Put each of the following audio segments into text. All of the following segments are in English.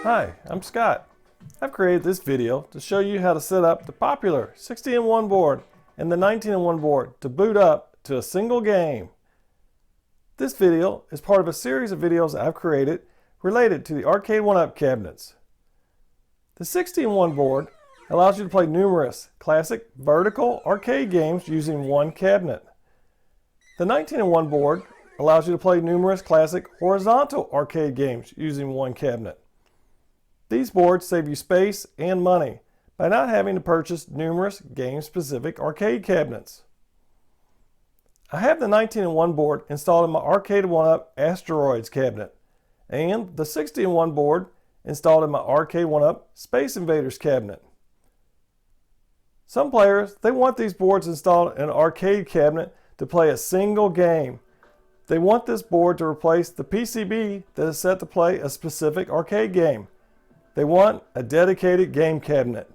Hi, I'm Scott. I've created this video to show you how to set up the popular 60-in-1 board and the 19-in-1 board to boot up to a single game. This video is part of a series of videos I've created related to the Arcade1UP cabinets. The 60-in-1 board allows you to play numerous classic vertical arcade games using one cabinet. The 19-in-1 board allows you to play numerous classic horizontal arcade games using one cabinet. These boards save you space and money by not having to purchase numerous game-specific arcade cabinets. I have the 19-in-1 board installed in my Arcade1UP Asteroids cabinet and the 60-in-1 board installed in my Arcade1UP Space Invaders cabinet. Some players, they want these boards installed in an arcade cabinet to play a single game. They want this board to replace the PCB that is set to play a specific arcade game. They want a dedicated game cabinet.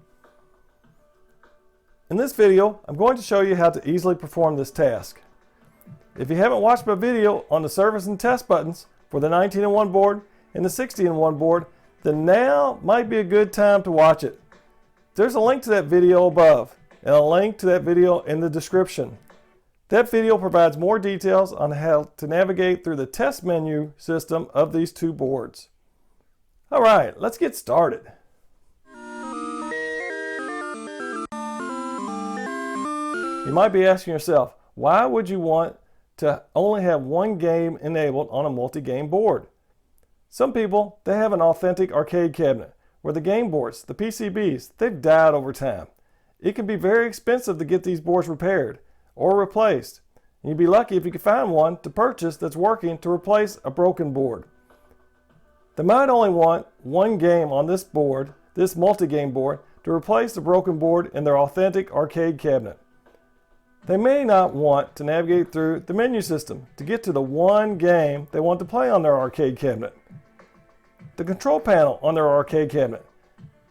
In this video, I'm going to show you how to easily perform this task. If you haven't watched my video on the service and test buttons for the 19-in-1 board and the 60-in-1 board, then now might be a good time to watch it. There's a link to that video above and a link to that video in the description. That video provides more details on how to navigate through the test menu system of these two boards. All right, let's get started. You might be asking yourself, why would you want to only have one game enabled on a multi-game board? Some people, they have an authentic arcade cabinet where the game boards, the PCBs, they've died over time. It can be very expensive to get these boards repaired or replaced. And you'd be lucky if you could find one to purchase that's working to replace a broken board. They might only want one game on this board, this multi-game board, to replace the broken board in their authentic arcade cabinet. They may not want to navigate through the menu system to get to the one game they want to play on their arcade cabinet. The control panel on their arcade cabinet,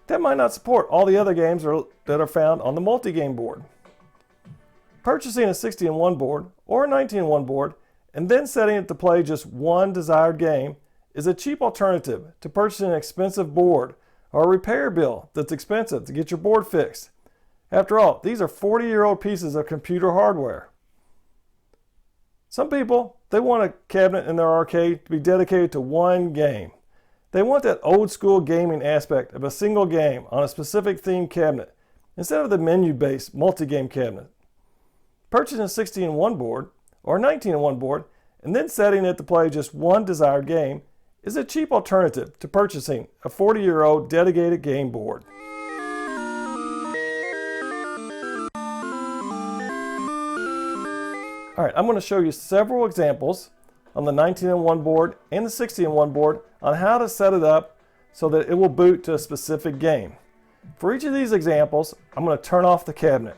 that might not support all the other games that are found on the multi-game board. Purchasing a 60-in-1 board or a 19-in-1 board and then setting it to play just one desired game is a cheap alternative to purchasing an expensive board or a repair bill that's expensive to get your board fixed. After all, these are 40-year-old pieces of computer hardware. Some people, they want a cabinet in their arcade to be dedicated to one game. They want that old school gaming aspect of a single game on a specific themed cabinet instead of the menu-based multi-game cabinet. Purchasing a 60-in-1 board or a 19-in-1 board and then setting it to play just one desired game is a cheap alternative to purchasing a 40-year-old dedicated game board. All right, I'm going to show you several examples on the 19-in-1 board and the 60-in-1 board on how to set it up so that it will boot to a specific game. For each of these examples, I'm going to turn off the cabinet.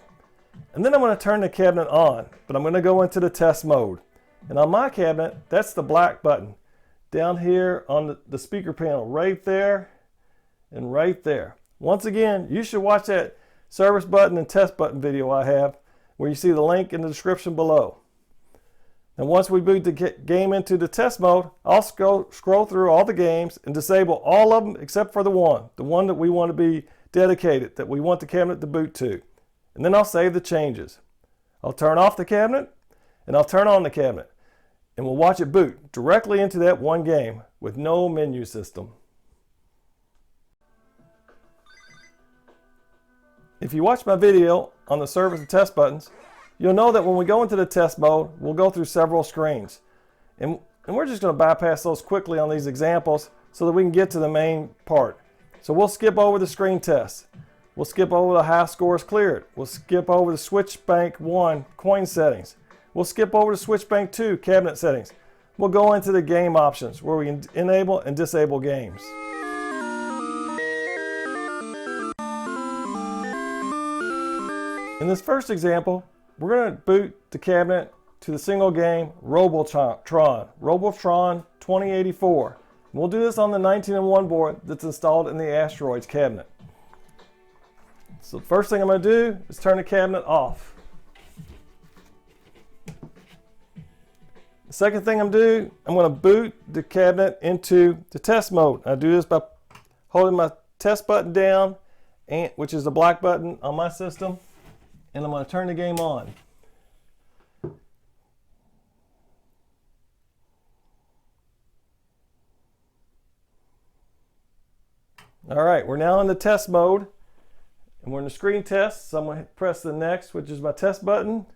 And then I'm going to turn the cabinet on, but I'm going to go into the test mode. And on my cabinet, that's the black button down here on the speaker panel, right there and right there. Once again, you should watch that service button and test button video I have where you see the link in the description below. And once we boot the game into the test mode, I'll scroll through all the games and disable all of them except for the one that we want to be dedicated, that we want the cabinet to boot to. And then I'll save the changes. I'll turn off the cabinet and I'll turn on the cabinet. And we'll watch it boot directly into that one game with no menu system. If you watch my video on the service and test buttons, you'll know that when we go into the test mode, we'll go through several screens. And we're just going to bypass those quickly on these examples so that we can get to the main part. So we'll skip over the screen test. We'll skip over the high scores cleared. We'll skip over the Switch Bank 1 coin settings. We'll skip over to Switch Bank 2 cabinet settings. We'll go into the game options where we can enable and disable games. In this first example, we're going to boot the cabinet to the single game Robotron 2084. And we'll do this on the 19-in-1 board that's installed in the Asteroids cabinet. So the first thing I'm going to do is turn the cabinet off. The second thing I'm going to do, I'm going to boot the cabinet into the test mode. I do this by holding my test button down, which is the black button on my system, and I'm going to turn the game on. All right, we're now in the test mode, and we're in the screen test, so I'm going to press the next, which is my test button.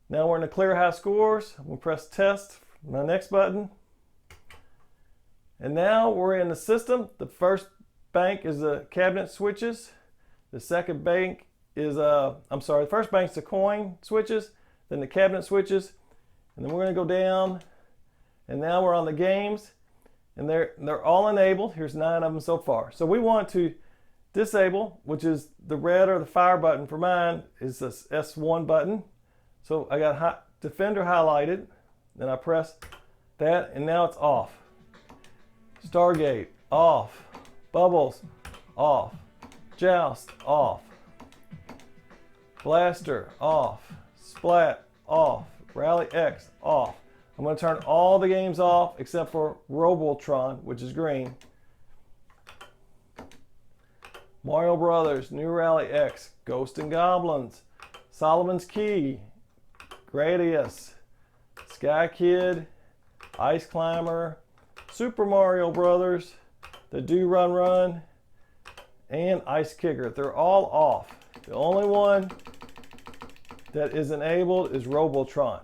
Now we're in the clear high scores. I'm going to press test, my next button. And now we're in the system. The first bank is the cabinet switches. The second bank is, the first bank's the coin switches, then the cabinet switches, and then we're going to go down, and now we're on the games, and they're all enabled. Here's 9 of them so far. So we want to disable, which is the red or the fire button for mine, is this S1 button. So I got Defender highlighted, then I press that, and now it's off. Stargate, off. Bubbles, off. Joust, off. Blaster, off. Splat, off. Rally X, off. I'm going to turn all the games off except for Robotron, which is green. Mario Brothers, New Rally X, Ghost and Goblins, Solomon's Key, Gradius, Sky Kid, Ice Climber, Super Mario Brothers, the Do Run Run, and Ice Kicker. They're all off. The only one that is enabled is Robotron.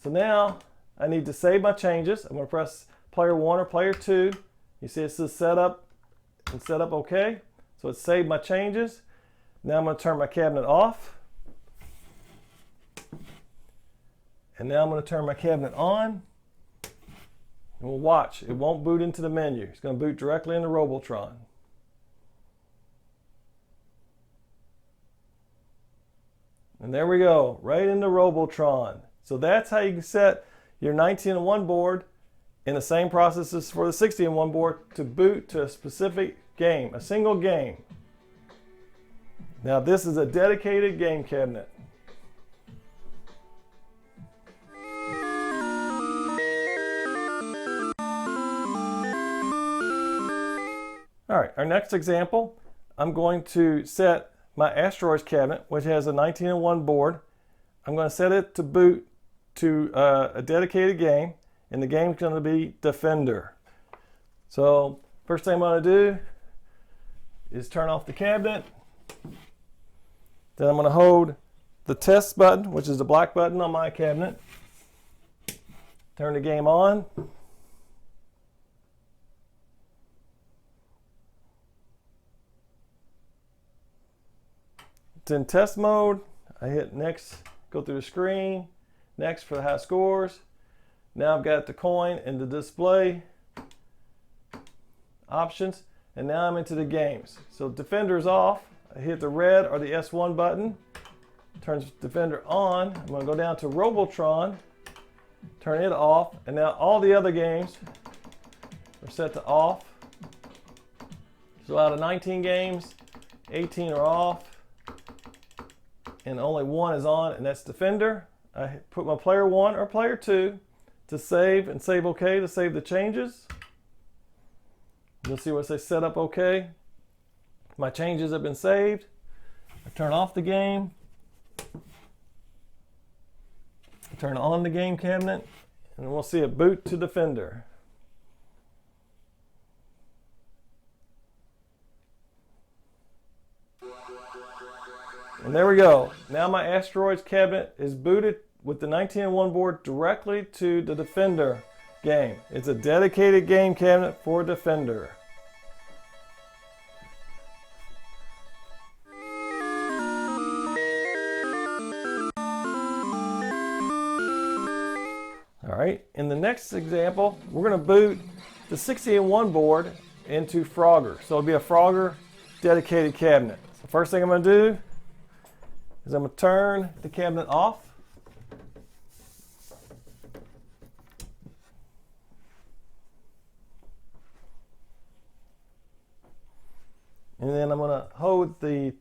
So now I need to save my changes. I'm going to press player 1 or player 2. You see it says setup and setup OK. So it's saved my changes. Now I'm going to turn my cabinet off. And now I'm going to turn my cabinet on. And we'll watch. It won't boot into the menu. It's going to boot directly into Robotron. And there we go, right into Robotron. So that's how you can set your 19-in-1 board in the same process as for the 60-in-1 board to boot to a specific game, a single game. Now this is a dedicated game cabinet. All right, our next example, I'm going to set my Asteroids cabinet, which has a 19-in-1 board. I'm going to set it to boot to a dedicated game, and the game is going to be Defender. So first thing I'm going to do is turn off the cabinet. Then I'm going to hold the test button, which is the black button on my cabinet. Turn the game on. It's in test mode. I hit next, go through the screen, next for the high scores. Now I've got the coin and the display options, and now I'm into the games. So Defender's off. I hit the red or the S1 button, turns Defender on. I'm going to go down to Robotron, turn it off, and now all the other games are set to off. So out of 19 games, 18 are off, and only 1 is on, and that's Defender. I put my player 1 or player 2 to save, and save OK to save the changes. You'll see where it says setup OK. My changes have been saved. I turn off the game. I turn on the game cabinet, and we'll see it boot to Defender. And there we go. Now my Asteroids cabinet is booted with the 19-in-1 board directly to the Defender game. It's a dedicated game cabinet for Defender. All right, in the next example, we're going to boot the 60-in-1 board into Frogger. So it'll be a Frogger dedicated cabinet. So first thing I'm going to do is I'm going to turn the cabinet off. And then I'm going to hold the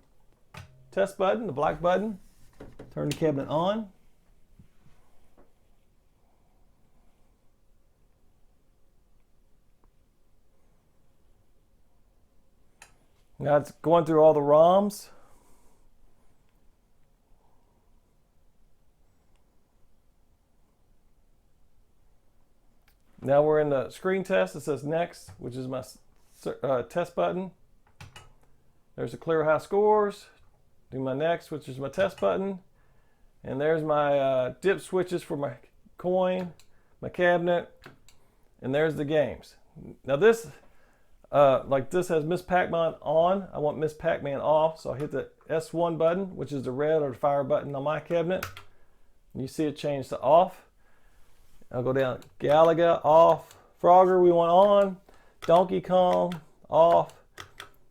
test button, the black button, turn the cabinet on. Now it's going through all the ROMs. Now we're in the screen test. It says next, which is my test button. There's the clear high scores. Do my next, which is my test button. And there's my dip switches for my coin, my cabinet, and there's the games. Now this, like this has MS PAC-MAN on. I want MS PAC-MAN off, so I hit the S1 button, which is the red or the fire button on my cabinet. And you see it change to off. I'll go down, Galaga off, Frogger we want on, Donkey Kong off,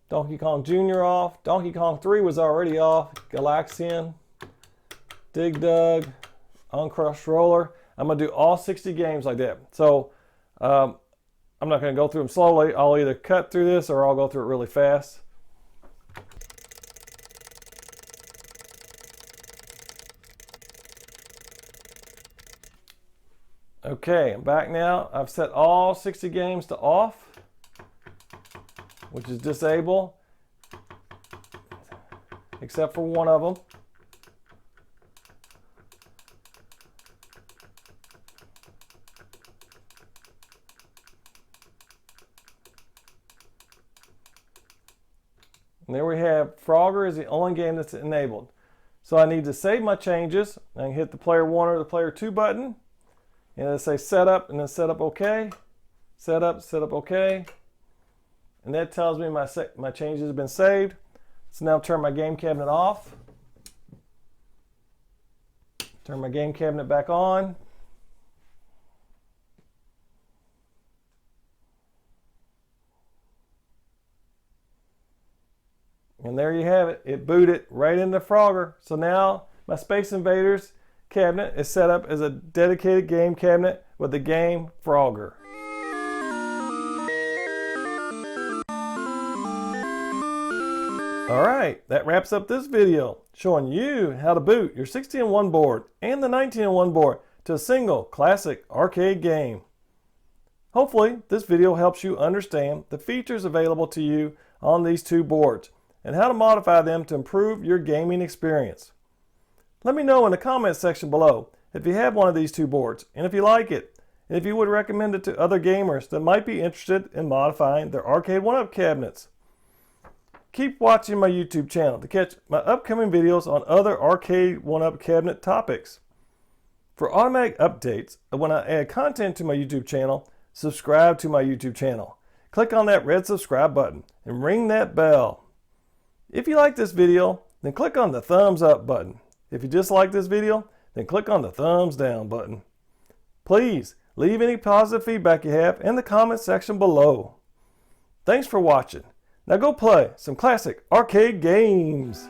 Donkey Kong Jr. off, Donkey Kong 3 was already off, Galaxian, Dig Dug, Uncrushed Roller. I'm going to do all 60 games like that. So I'm not going to go through them slowly. I'll either cut through this or I'll go through it really fast. Okay, I'm back now. I've set all 60 games to off, which is disable, except for one of them. And there we have Frogger is the only game that's enabled. So I need to save my changes. I can hit the player 1 or the player 2 button. And it'll say setup and then setup OK. Setup OK. And that tells me my changes have been saved. So now turn my game cabinet off. Turn my game cabinet back on. And there you have it. It booted right into Frogger. So now my Space Invaders cabinet is set up as a dedicated game cabinet with the game Frogger. Alright, that wraps up this video showing you how to boot your 16-in-1 board and the 19-in-1 board to a single classic arcade game. Hopefully this video helps you understand the features available to you on these two boards and how to modify them to improve your gaming experience. Let me know in the comments section below if you have one of these two boards and if you like it, and if you would recommend it to other gamers that might be interested in modifying their Arcade1UP cabinets. Keep watching my YouTube channel to catch my upcoming videos on other Arcade1UP cabinet topics. For automatic updates of when I add content to my YouTube channel, subscribe to my YouTube channel. Click on that red subscribe button and ring that bell. If you like this video, then click on the thumbs up button. If you dislike this video, then click on the thumbs down button. Please leave any positive feedback you have in the comment section below. Thanks for watching. Now go play some classic arcade games.